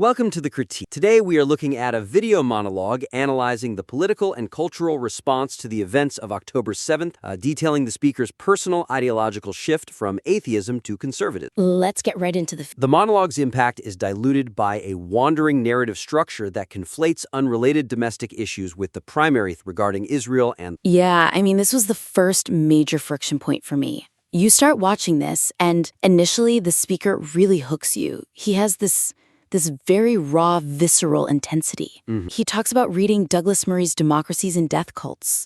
Welcome to The Critique. Today we are looking at a video monologue analyzing the political and cultural response to the events of October 7th, detailing the speaker's personal ideological shift from atheism to conservatism. Let's get right into The monologue's impact is diluted by a wandering narrative structure that conflates unrelated domestic issues with the primary regarding Israel and... This was the first major friction point for me. You start watching this, and initially the speaker really hooks you. He has this very raw, visceral intensity. He talks about reading Douglas Murray's Democracies and Death Cults,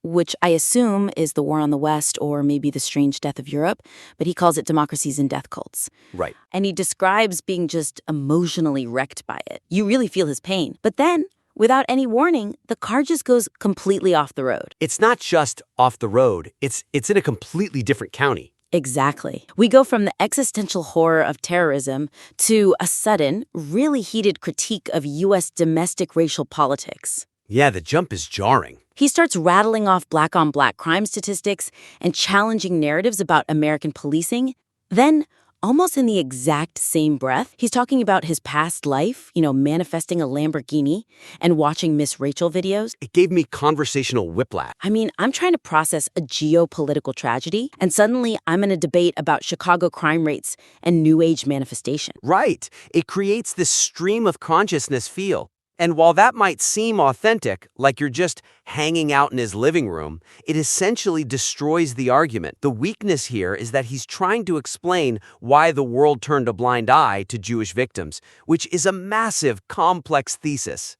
which I assume is The War on the West or maybe The Strange Death of Europe, but he calls it Democracies and Death Cults. Right. And he describes being just emotionally wrecked by it. You really feel his pain. But then, without any warning, the car just goes completely off the road. It's not just off the road, it's in a completely different county. Exactly. We go from the existential horror of terrorism to a sudden, really heated critique of U.S. domestic racial politics. Yeah, the jump is jarring. He starts rattling off black-on-black crime statistics and challenging narratives about American policing. Then, almost in the exact same breath, he's talking about his past life, manifesting a Lamborghini and watching Miss Rachel videos. It gave me conversational whiplash. I'm trying to process a geopolitical tragedy, and suddenly I'm in a debate about Chicago crime rates and New Age manifestation. Right. It creates this stream of consciousness feel. And while that might seem authentic, like you're just hanging out in his living room, it essentially destroys the argument. The weakness here is that he's trying to explain why the world turned a blind eye to Jewish victims, which is a massive, complex thesis.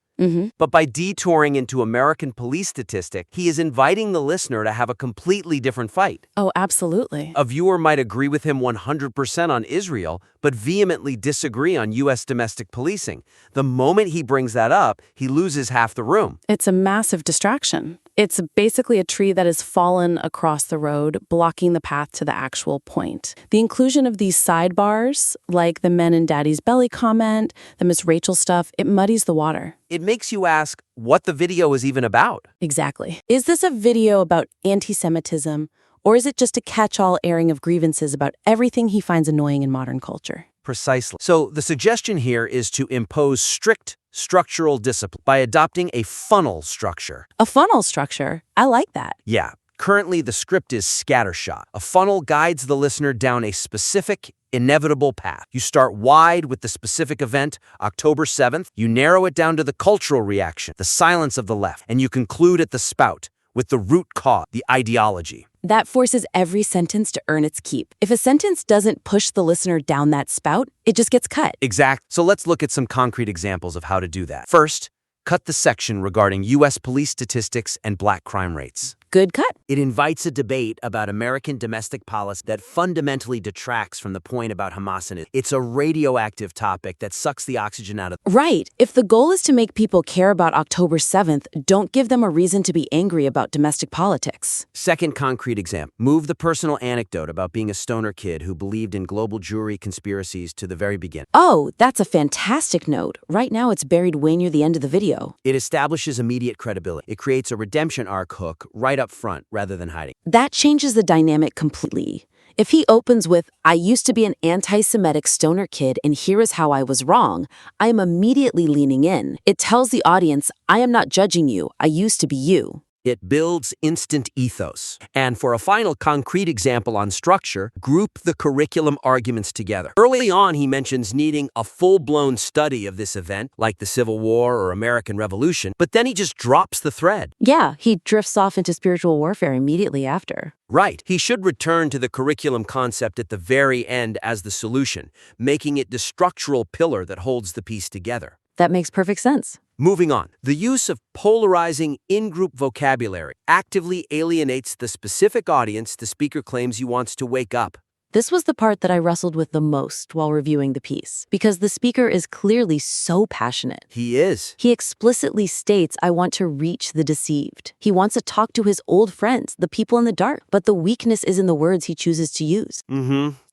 But by detouring into American police statistic, he is inviting the listener to have a completely different fight. Oh, absolutely. A viewer might agree with him 100% on Israel, but vehemently disagree on U.S. domestic policing. The moment he brings that up, he loses half the room. It's a massive distraction. It's basically a tree that has fallen across the road, blocking the path to the actual point. The inclusion of these sidebars, like the men in Daddy's belly comment, the Miss Rachel stuff, it muddies the water. It makes you ask what the video is even about. Exactly. Is this a video about anti-Semitism, or is it just a catch-all airing of grievances about everything he finds annoying in modern culture? Precisely. So the suggestion here is to impose strict structural discipline by adopting a funnel structure. A funnel structure? I like that. Yeah. Currently, the script is scattershot. A funnel guides the listener down a specific, inevitable path. You start wide with the specific event, October 7th. You narrow it down to the cultural reaction, the silence of the left, and you conclude at the spout with the root cause, the ideology. That forces every sentence to earn its keep. If a sentence doesn't push the listener down that spout, it just gets cut. Exact. So let's look at some concrete examples of how to do that. First, cut the section regarding U.S. police statistics and black crime rates. Good cut. It invites a debate about American domestic policy that fundamentally detracts from the point about Hamas and it. It's a radioactive topic that sucks the oxygen out of... Right. If the goal is to make people care about October 7th, don't give them a reason to be angry about domestic politics. Second concrete example. Move the personal anecdote about being a stoner kid who believed in global Jewry conspiracies to the very beginning. Oh, that's a fantastic note. Right now it's buried way near the end of the video. It establishes immediate credibility. It creates a redemption arc hook right up front rather than hiding. That changes the dynamic completely. If he opens with, "I used to be an anti-Semitic stoner kid and here is how I was wrong," I am immediately leaning in. It tells the audience, I am not judging you. I used to be you. It builds instant ethos. And for a final concrete example on structure, group the curriculum arguments together. Early on, he mentions needing a full-blown study of this event, like the Civil War or American Revolution, but then he just drops the thread. Yeah, he drifts off into spiritual warfare immediately after. Right. He should return to the curriculum concept at the very end as the solution, making it the structural pillar that holds the piece together. That makes perfect sense. Moving on, the use of polarizing in-group vocabulary actively alienates the specific audience the speaker claims he wants to wake up. This was the part that I wrestled with the most while reviewing the piece, because the speaker is clearly so passionate. He is. He explicitly states, I want to reach the deceived. He wants to talk to his old friends, the people in the dark, but the weakness is in the words he chooses to use.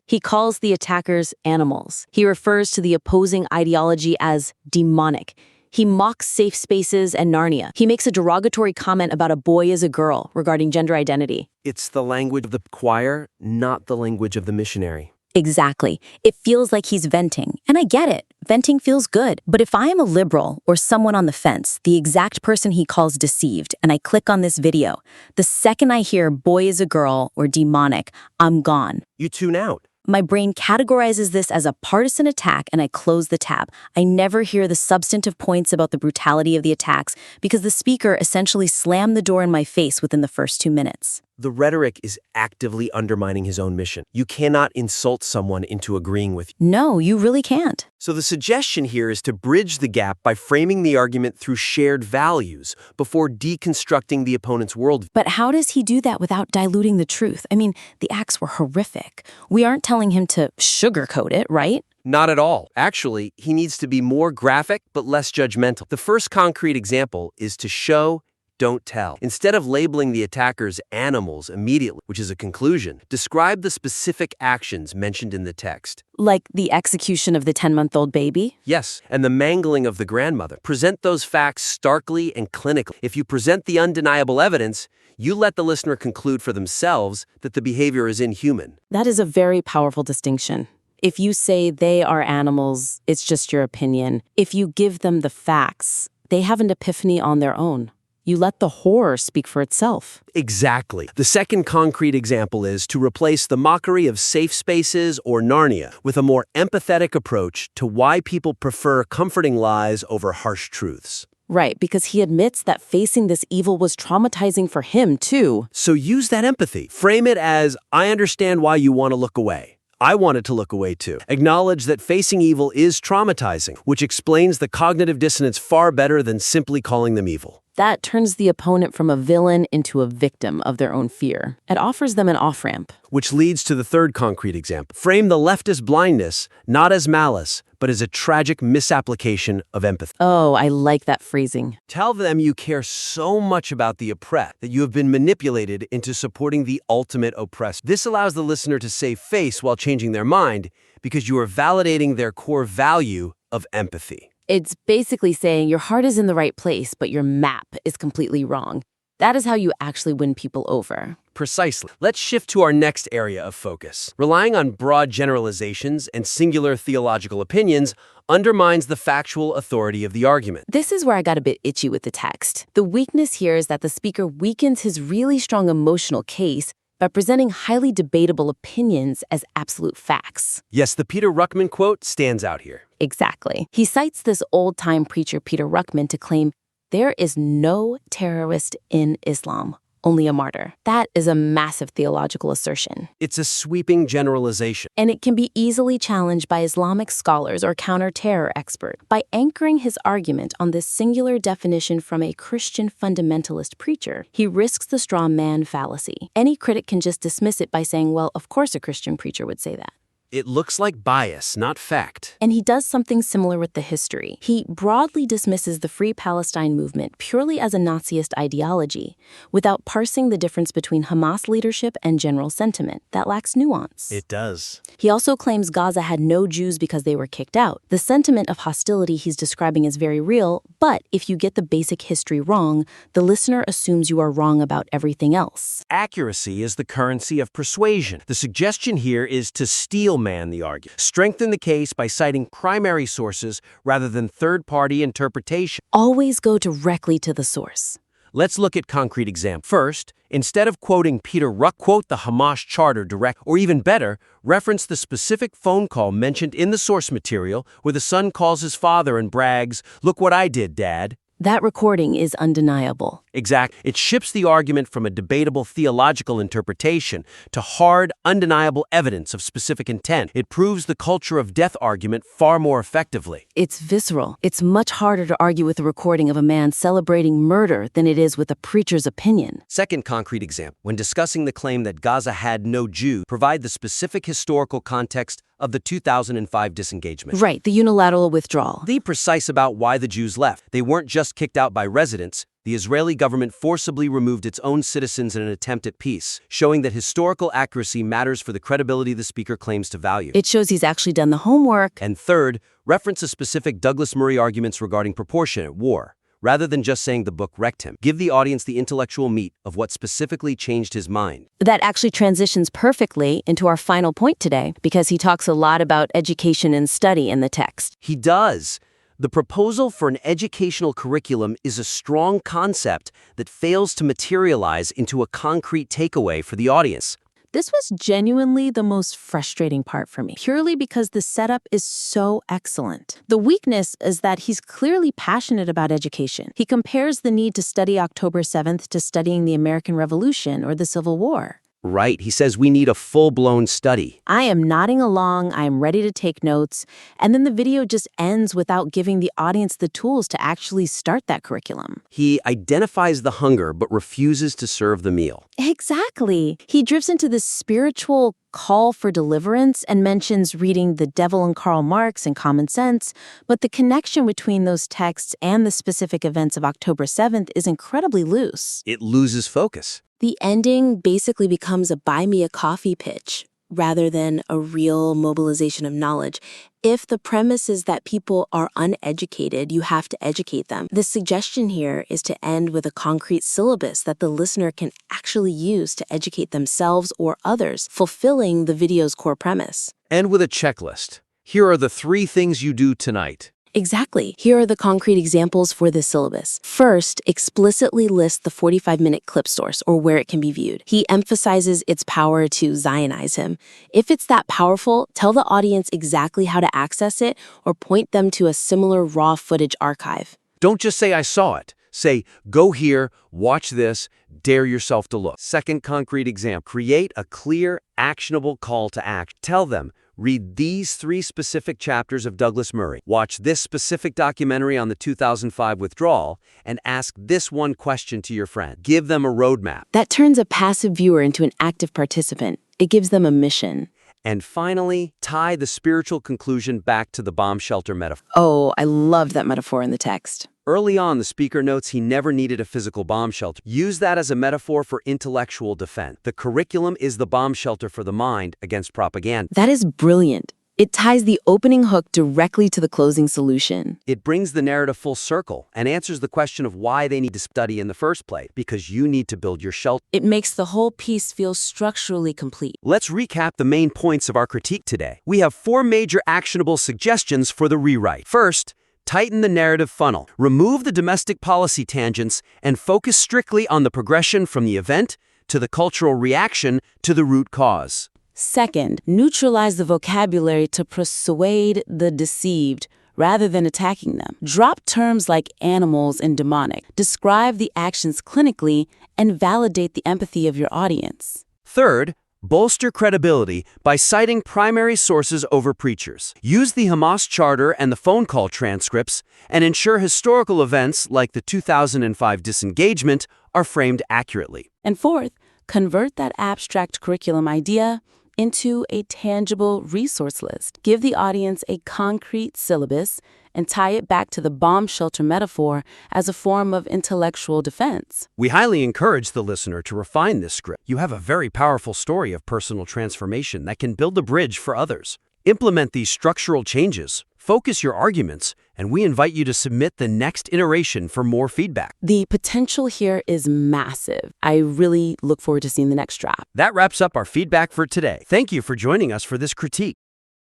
He calls the attackers animals. He refers to the opposing ideology as demonic. He mocks safe spaces and Narnia. He makes a derogatory comment about a boy as a girl regarding gender identity. It's the language of the choir, not the language of the missionary. Exactly. It feels like he's venting. And I get it. Venting feels good. But if I am a liberal or someone on the fence, the exact person he calls deceived, and I click on this video, the second I hear boy is a girl or demonic, I'm gone. You tune out. My brain categorizes this as a partisan attack and I close the tab. I never hear the substantive points about the brutality of the attacks because the speaker essentially slammed the door in my face within the first 2 minutes. The rhetoric is actively undermining his own mission. You cannot insult someone into agreeing with you. No, you really can't. So the suggestion here is to bridge the gap by framing the argument through shared values before deconstructing the opponent's worldview. But how does he do that without diluting the truth? I mean, the acts were horrific. We aren't telling him to sugarcoat it, right? Not at all. Actually, he needs to be more graphic but less judgmental. The first concrete example is to show, don't tell. Instead of labeling the attackers animals immediately, which is a conclusion, describe the specific actions mentioned in the text. Like the execution of the 10-month-old baby? Yes, and the mangling of the grandmother. Present those facts starkly and clinically. If you present the undeniable evidence, you let the listener conclude for themselves that the behavior is inhuman. That is a very powerful distinction. If you say they are animals, it's just your opinion. If you give them the facts, they have an epiphany on their own. You let the horror speak for itself. Exactly. The second concrete example is to replace the mockery of safe spaces or Narnia with a more empathetic approach to why people prefer comforting lies over harsh truths. Right, because he admits that facing this evil was traumatizing for him, too. So use that empathy. Frame it as, I understand why you want to look away. I wanted to look away too. Acknowledge that facing evil is traumatizing, which explains the cognitive dissonance far better than simply calling them evil. That turns the opponent from a villain into a victim of their own fear. It offers them an off-ramp. Which leads to the third concrete example. Frame the leftist blindness not as malice, but as a tragic misapplication of empathy. Oh, I like that phrasing. Tell them you care so much about the oppressed that you have been manipulated into supporting the ultimate oppressed. This allows the listener to save face while changing their mind because you are validating their core value of empathy. It's basically saying your heart is in the right place, but your map is completely wrong. That is how you actually win people over. Precisely. Let's shift to our next area of focus. Relying on broad generalizations and singular theological opinions undermines the factual authority of the argument. This is where I got a bit itchy with the text. The weakness here is that the speaker weakens his really strong emotional case by presenting highly debatable opinions as absolute facts. Yes, the Peter Ruckman quote stands out here. Exactly. He cites this old-time preacher Peter Ruckman to claim, there is no terrorist in Islam, only a martyr. That is a massive theological assertion. It's a sweeping generalization. And it can be easily challenged by Islamic scholars or counter-terror experts. By anchoring his argument on this singular definition from a Christian fundamentalist preacher, he risks the straw man fallacy. Any critic can just dismiss it by saying, well, of course a Christian preacher would say that. It looks like bias, not fact. And he does something similar with the history. He broadly dismisses the Free Palestine movement purely as a Naziist ideology, without parsing the difference between Hamas leadership and general sentiment. That lacks nuance. It does. He also claims Gaza had no Jews because they were kicked out. The sentiment of hostility he's describing is very real, but if you get the basic history wrong, the listener assumes you are wrong about everything else. Accuracy is the currency of persuasion. The suggestion here is to steelman the argument. Strengthen the case by citing primary sources rather than third-party interpretation. Always go directly to the source. Let's look at concrete examples. First, instead of quoting Peter Ruck, quote the Hamas charter direct, or even better, reference the specific phone call mentioned in the source material where the son calls his father and brags, "Look what I did, Dad." That recording is undeniable. Exactly. It shifts the argument from a debatable theological interpretation to hard, undeniable evidence of specific intent. It proves the culture of death argument far more effectively. It's visceral. It's much harder to argue with a recording of a man celebrating murder than it is with a preacher's opinion. Second concrete example. When discussing the claim that Gaza had no Jew, provide the specific historical context of the 2005 disengagement. Right, the unilateral withdrawal. Be precise about why the Jews left. They weren't just kicked out by residents. The Israeli government forcibly removed its own citizens in an attempt at peace, showing that historical accuracy matters for the credibility the speaker claims to value. It shows he's actually done the homework. And third, reference a specific Douglas Murray arguments regarding proportionate war. rather than just saying the book wrecked him. Give the audience the intellectual meat of what specifically changed his mind. That actually transitions perfectly into our final point today, because he talks a lot about education and study in the text. He does. The proposal for an educational curriculum is a strong concept that fails to materialize into a concrete takeaway for the audience. This was genuinely the most frustrating part for me, purely because the setup is so excellent. The weakness is that he's clearly passionate about education. He compares the need to study October 7th to studying the American Revolution or the Civil War. Right, he says we need a full-blown study. I am nodding along, I am ready to take notes, and then the video just ends without giving the audience the tools to actually start that curriculum. He identifies the hunger but refuses to serve the meal. Exactly. He drifts into this spiritual call for deliverance and mentions reading The Devil and Karl Marx and Common Sense, but the connection between those texts and the specific events of October 7th is incredibly loose. It loses focus. The ending basically becomes a buy me a coffee pitch rather than a real mobilization of knowledge. If the premise is that people are uneducated, you have to educate them. The suggestion here is to end with a concrete syllabus that the listener can actually use to educate themselves or others, fulfilling the video's core premise. And with a checklist. Here are the 3 things you do tonight. Exactly. Here are the concrete examples for this syllabus. First, explicitly list the 45-minute clip source or where it can be viewed. He emphasizes its power to Zionize him. If it's that powerful, tell the audience exactly how to access it or point them to a similar raw footage archive. Don't just say I saw it. Say, go here, watch this, dare yourself to look. Second concrete example, create a clear, actionable call to action. Tell them, read these 3 specific chapters of Douglas Murray, watch this specific documentary on the 2005 withdrawal, and ask this one question to your friend. Give them a roadmap. That turns a passive viewer into an active participant. It gives them a mission. And finally, tie the spiritual conclusion back to the bomb shelter metaphor. Oh, I loved that metaphor in the text. Early on, the speaker notes he never needed a physical bomb shelter. Use that as a metaphor for intellectual defense. The curriculum is the bomb shelter for the mind against propaganda. That is brilliant. It ties the opening hook directly to the closing solution. It brings the narrative full circle and answers the question of why they need to study in the first place, because you need to build your shelter. It makes the whole piece feel structurally complete. Let's recap the main points of our critique today. We have 4 major actionable suggestions for the rewrite. First, tighten the narrative funnel. Remove the domestic policy tangents and focus strictly on the progression from the event to the cultural reaction to the root cause. Second, neutralize the vocabulary to persuade the deceived rather than attacking them. Drop terms like animals and demonic. Describe the actions clinically and validate the empathy of your audience. Third, bolster credibility by citing primary sources over preachers. Use the Hamas charter and the phone call transcripts and ensure historical events like the 2005 disengagement are framed accurately. And fourth, convert that abstract curriculum idea into a tangible resource list. Give the audience a concrete syllabus and tie it back to the bomb shelter metaphor as a form of intellectual defense. We highly encourage the listener to refine this script. You have a very powerful story of personal transformation that can build a bridge for others. Implement these structural changes, focus your arguments, and we invite you to submit the next iteration for more feedback. The potential here is massive. I really look forward to seeing the next draft. That wraps up our feedback for today. Thank you for joining us for this critique.